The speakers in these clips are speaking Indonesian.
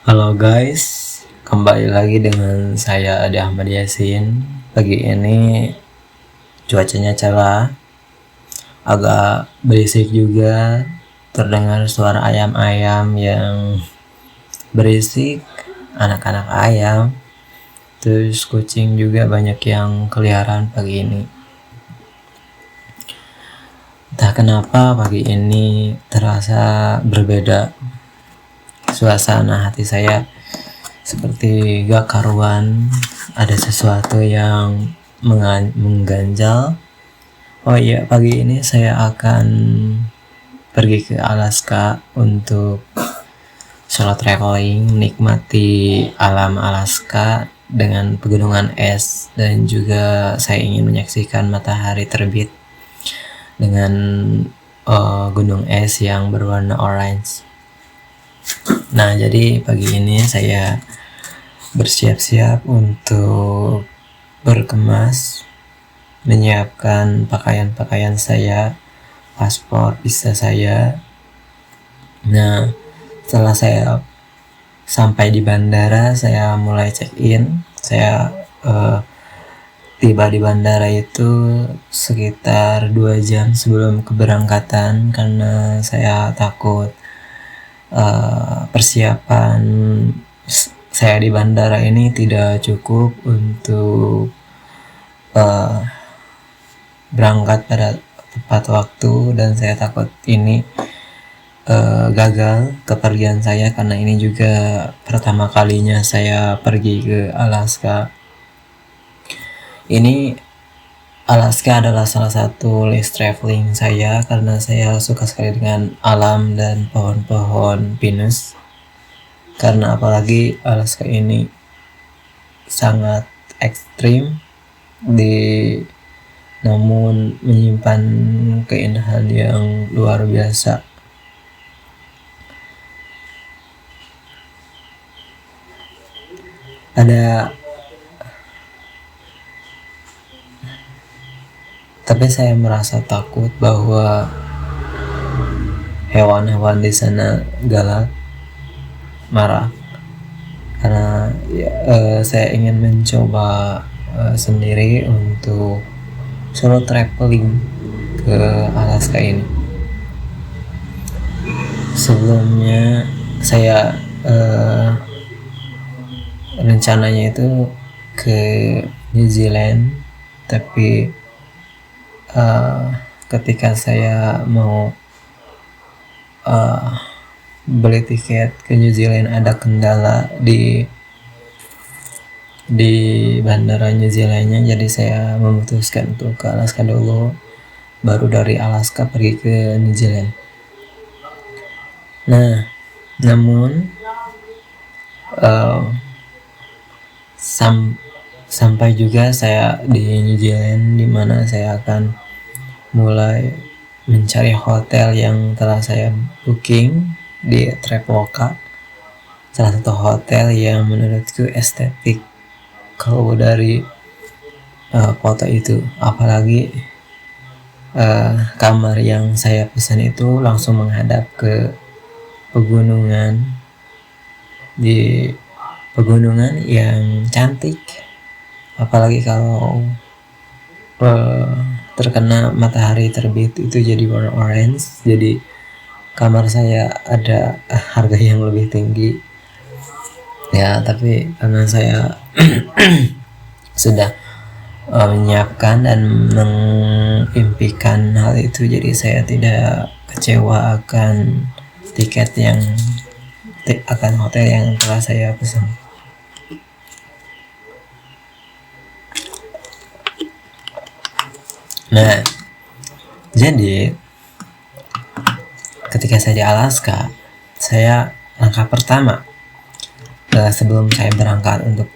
Halo guys, kembali lagi dengan saya Ade Ahmad Yasin. Pagi ini cuacanya cerah, agak berisik juga, terdengar suara ayam-ayam yang berisik, anak-anak ayam, terus kucing juga banyak yang keliaran pagi ini. Entah kenapa pagi ini terasa berbeda, suasana hati saya seperti gak karuan, ada sesuatu yang mengganjal. Oh iya, pagi ini saya akan pergi ke Alaska untuk solo traveling, nikmati alam Alaska dengan pegunungan es, dan juga saya ingin menyaksikan matahari terbit dengan gunung es yang berwarna orange. Nah, jadi pagi ini saya bersiap-siap untuk berkemas, menyiapkan pakaian-pakaian saya, paspor, visa saya. Nah, setelah saya sampai di bandara, saya mulai check-in. Saya tiba di bandara itu sekitar 2 jam sebelum keberangkatan karena saya takut persiapan saya di bandara ini tidak cukup untuk berangkat pada tepat waktu, dan saya takut ini gagal kepergian saya karena ini juga pertama kalinya saya pergi ke Alaska. Ini Alaska adalah salah satu list traveling saya karena saya suka sekali dengan alam dan pohon-pohon pinus. Karena apalagi Alaska ini sangat ekstrim, namun menyimpan keindahan yang luar biasa. Tapi saya merasa takut bahwa hewan-hewan di sana galak, marah, karena saya ingin mencoba sendiri untuk solo traveling ke Alaska ini. Sebelumnya saya rencananya itu ke New Zealand, tapi ketika saya mau beli tiket ke New Zealand ada kendala di bandara New Zealandnya, jadi saya memutuskan untuk ke Alaska dulu, baru dari Alaska pergi ke New Zealand. Nah, namun sampai juga saya di New Zealand, dimana saya akan mulai mencari hotel yang telah saya booking di Traveloka, salah satu hotel yang menurutku estetik kalau dari foto itu. Apalagi kamar yang saya pesan itu langsung menghadap ke pegunungan, di pegunungan yang cantik, apalagi kalau terkena matahari terbit itu jadi warna orange. Jadi kamar saya ada harga yang lebih tinggi ya, tapi karena saya sudah menyiapkan dan mengimpikan hal itu, jadi saya tidak kecewa akan akan hotel yang telah saya pesan. Nah, jadi ketika saya di Alaska, saya langkah pertama sebelum saya berangkat untuk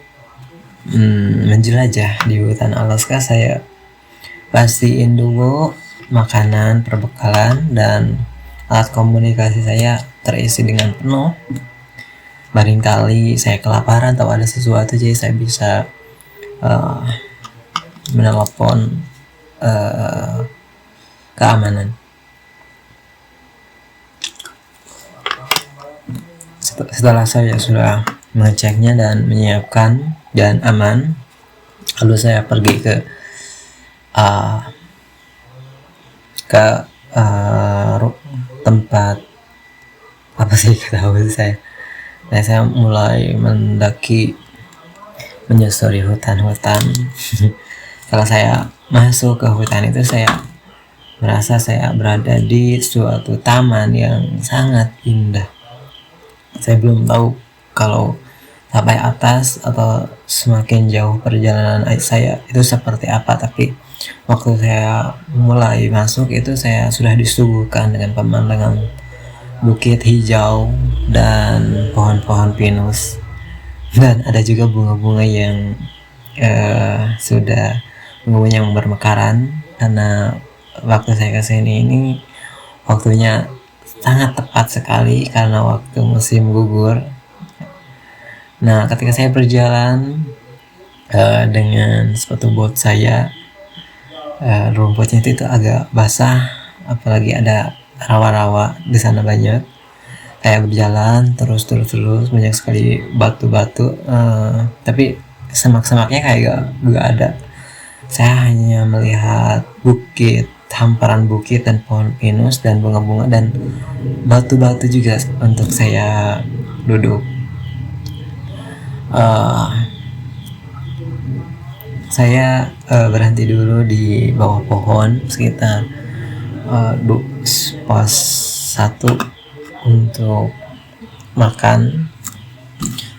menjelajah di hutan Alaska, saya pastiin dulu makanan, perbekalan, dan alat komunikasi saya terisi dengan penuh. Barangkali saya kelaparan atau ada sesuatu, jadi saya bisa menelepon keamanan. Setelah saya sudah mengeceknya dan menyiapkan dan aman, lalu saya pergi ke uh, ke tempat apa sih, tahu saya. Nah, saya mulai mendaki, menyusuri hutan-hutan. Setelah saya masuk ke hutan itu, saya merasa saya berada di suatu taman yang sangat indah. Saya belum tahu kalau sampai atas atau semakin jauh perjalanan saya itu seperti apa, tapi waktu saya mulai masuk itu saya sudah disuguhkan dengan pemandangan bukit hijau dan pohon-pohon pinus, dan ada juga bunga-bunga yang sudah bunga yang bermekaran, karena waktu saya kesini ini waktunya sangat tepat sekali karena waktu musim gugur. Nah, ketika saya berjalan dengan sepatu bot saya, rumputnya itu agak basah, apalagi ada rawa-rawa di sana banyak. Saya berjalan terus banyak sekali batu-batu, tapi semak-semaknya kayak gak ada. Saya hanya melihat bukit, hamparan bukit dan pohon pinus dan bunga-bunga dan batu-batu juga untuk saya duduk. Saya berhenti dulu di bawah pohon sekitar pos 1 untuk makan,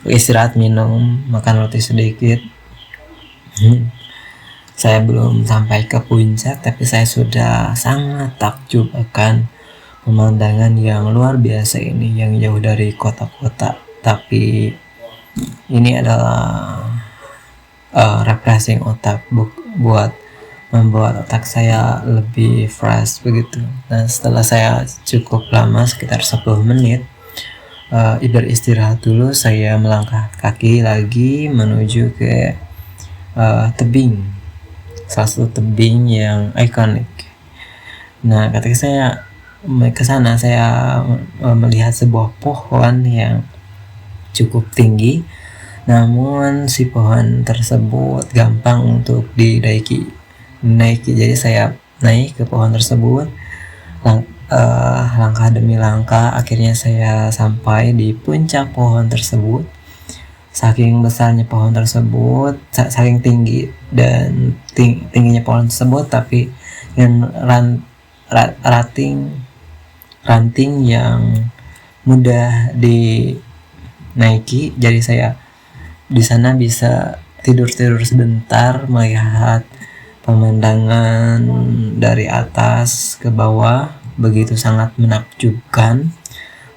istirahat, minum, makan roti sedikit. Saya belum sampai ke puncak, tapi saya sudah sangat takjub akan pemandangan yang luar biasa ini, yang jauh dari kota-kota. Tapi ini adalah refreshing otak, buat membuat otak saya lebih fresh begitu. Nah, setelah saya cukup lama, sekitar 10 menit beristirahat dulu, saya melangkah kaki lagi menuju ke tebing, salah satu tebing yang ikonik. Nah, ketika saya ke sana, saya melihat sebuah pohon yang cukup tinggi, namun si pohon tersebut gampang untuk dinaiki. Jadi saya naik ke pohon tersebut, langkah demi langkah, akhirnya saya sampai di puncak pohon tersebut. Saking besarnya pohon tersebut, saking tinggi dan tingginya pohon tersebut, tapi dengan ranting yang mudah dinaiki, jadi saya di sana bisa tidur sebentar, melihat pemandangan dari atas ke bawah, begitu sangat menakjubkan.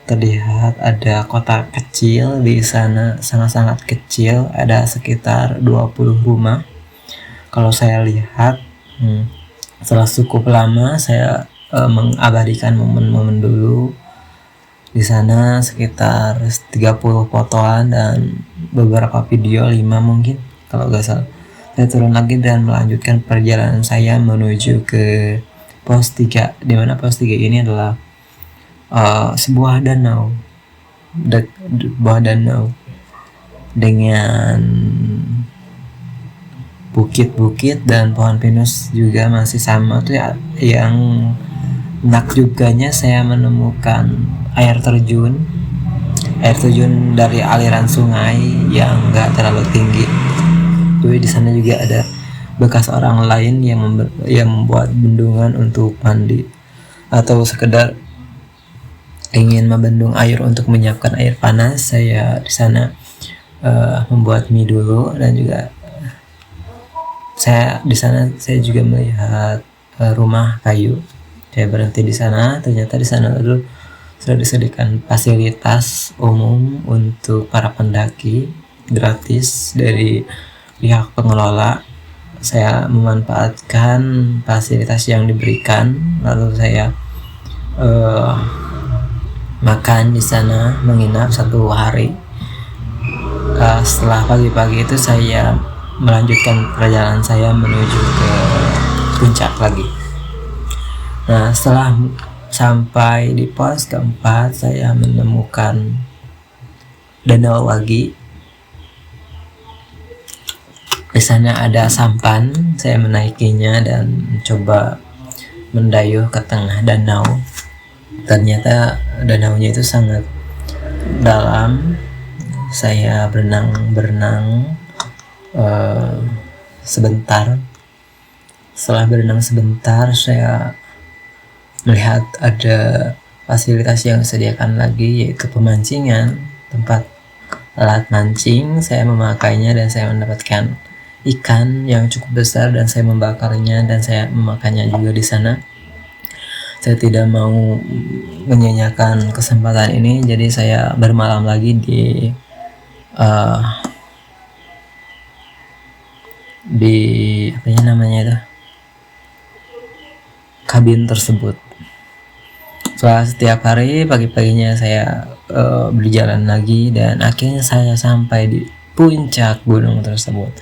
Terlihat ada kota kecil di sana, sangat-sangat kecil, ada sekitar 20 rumah. Kalau saya lihat, setelah cukup lama saya mengabadikan momen-momen dulu di sana, sekitar 30 fotoan dan beberapa video, 5 mungkin kalau gak salah. Saya turun lagi dan melanjutkan perjalanan saya menuju ke pos 3, dimana pos 3 ini adalah sebuah danau dengan bukit-bukit dan pohon pinus juga masih sama tuh ya. Yang menakjubkannya, saya menemukan air terjun dari aliran sungai yang enggak terlalu tinggi. Jadi di sana juga ada bekas orang lain yang membuat bendungan untuk mandi, atau sekedar ingin membendung air untuk menyiapkan air panas. Saya di sana membuat mie dulu, dan juga saya juga melihat rumah kayu. Saya berhenti di sana. Ternyata di sana dulu sudah disediakan fasilitas umum untuk para pendaki gratis dari pihak pengelola. Saya memanfaatkan fasilitas yang diberikan, lalu saya makan di sana, menginap 1 hari. Setelah pagi-pagi itu saya melanjutkan perjalanan saya menuju ke puncak lagi. Nah, setelah sampai di pos keempat, saya menemukan danau lagi. Di sana ada sampan, saya menaikinya dan mencoba mendayuh ke tengah danau. Ternyata danaunya itu sangat dalam. Saya berenang sebentar. Setelah berenang sebentar, saya melihat ada fasilitas yang disediakan lagi, yaitu pemancingan, tempat alat mancing. Saya memakainya dan saya mendapatkan ikan yang cukup besar dan saya membakarnya dan saya memakannya juga di sana. Saya tidak mau menyanyiakan kesempatan ini, jadi saya bermalam lagi di apa namanya itu, kabin tersebut. Setelah setiap hari pagi-paginya saya berjalan lagi dan akhirnya saya sampai di puncak gunung tersebut.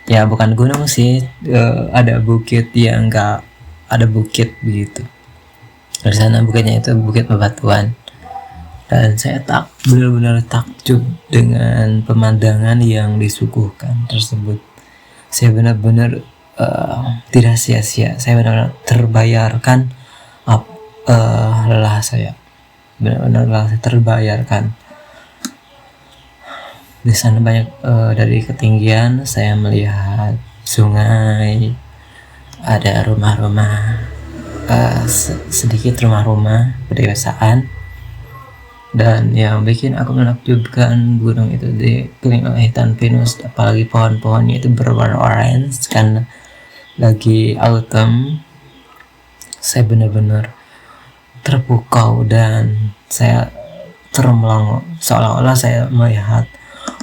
Ya bukan gunung sih, ada bukit yang enggak ada bukit begitu. Di sana bukitnya itu bukit bebatuan. Dan saya benar-benar takjub dengan pemandangan yang disuguhkan tersebut. Saya benar-benar tidak sia-sia. Saya benar-benar terbayarkan lelah saya. Benar-benar lelah saya terbayarkan. Di sana banyak dari ketinggian saya melihat sungai, ada rumah-rumah, sedikit rumah-rumah pedesaan, dan yang bikin aku menakjubkan gunung itu dikelilingi oleh hutan pinus, apalagi pohon-pohonnya itu berwarna orange karena lagi autumn. Saya benar-benar terpukau dan saya termelongo seolah-olah saya melihat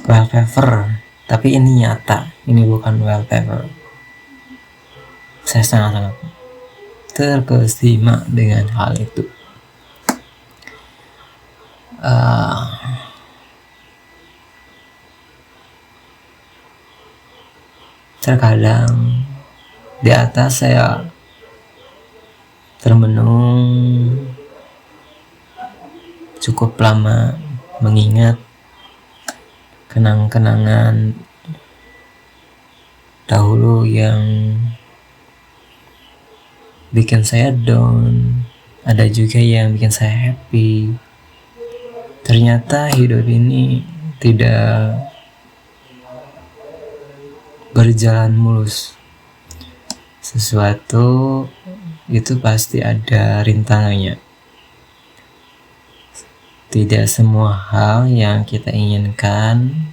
wallpaper, tapi ini nyata, ini bukan wallpaper. Saya sangat-sangat terkesima dengan hal itu. Terkadang di atas saya termenung cukup lama mengingat kenang-kenangan dahulu yang bikin saya down, ada juga yang bikin saya happy. Ternyata hidup ini tidak berjalan mulus. Sesuatu itu pasti ada rintangannya. Tidak semua hal yang kita inginkan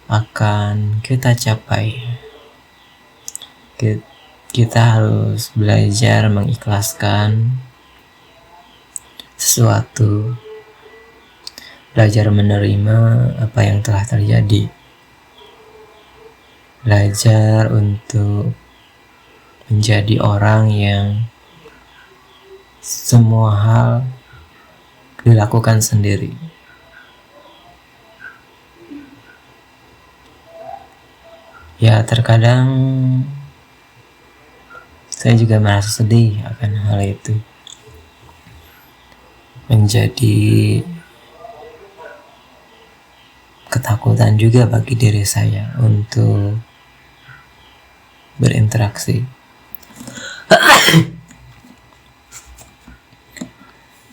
akan kita capai. Kita harus belajar mengikhlaskan sesuatu, belajar menerima apa yang telah terjadi, belajar untuk menjadi orang yang semua hal dilakukan sendiri. Ya terkadang saya juga merasa sedih akan hal itu, menjadi ketakutan juga bagi diri saya untuk berinteraksi.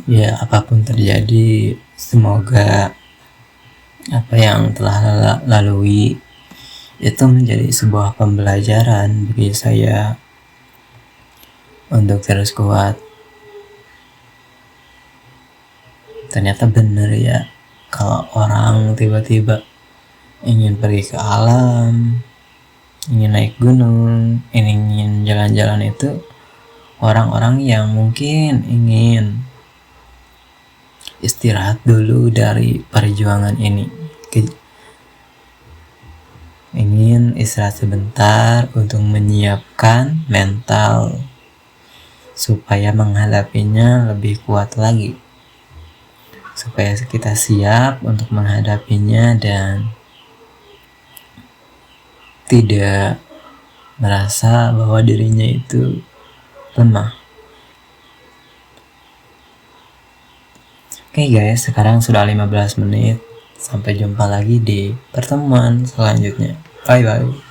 Ya apapun terjadi, semoga apa yang telah lalui itu menjadi sebuah pembelajaran bagi saya untuk terus kuat. Ternyata benar ya, kalau orang tiba-tiba ingin pergi ke alam, ingin naik gunung, ingin jalan-jalan, itu orang-orang yang mungkin ingin istirahat dulu dari perjuangan ini, ingin istirahat sebentar untuk menyiapkan mental supaya menghadapinya lebih kuat lagi, supaya kita siap untuk menghadapinya dan tidak merasa bahwa dirinya itu lemah. Oke guys, sekarang sudah 15 menit. Sampai jumpa lagi di pertemuan selanjutnya. Bye bye.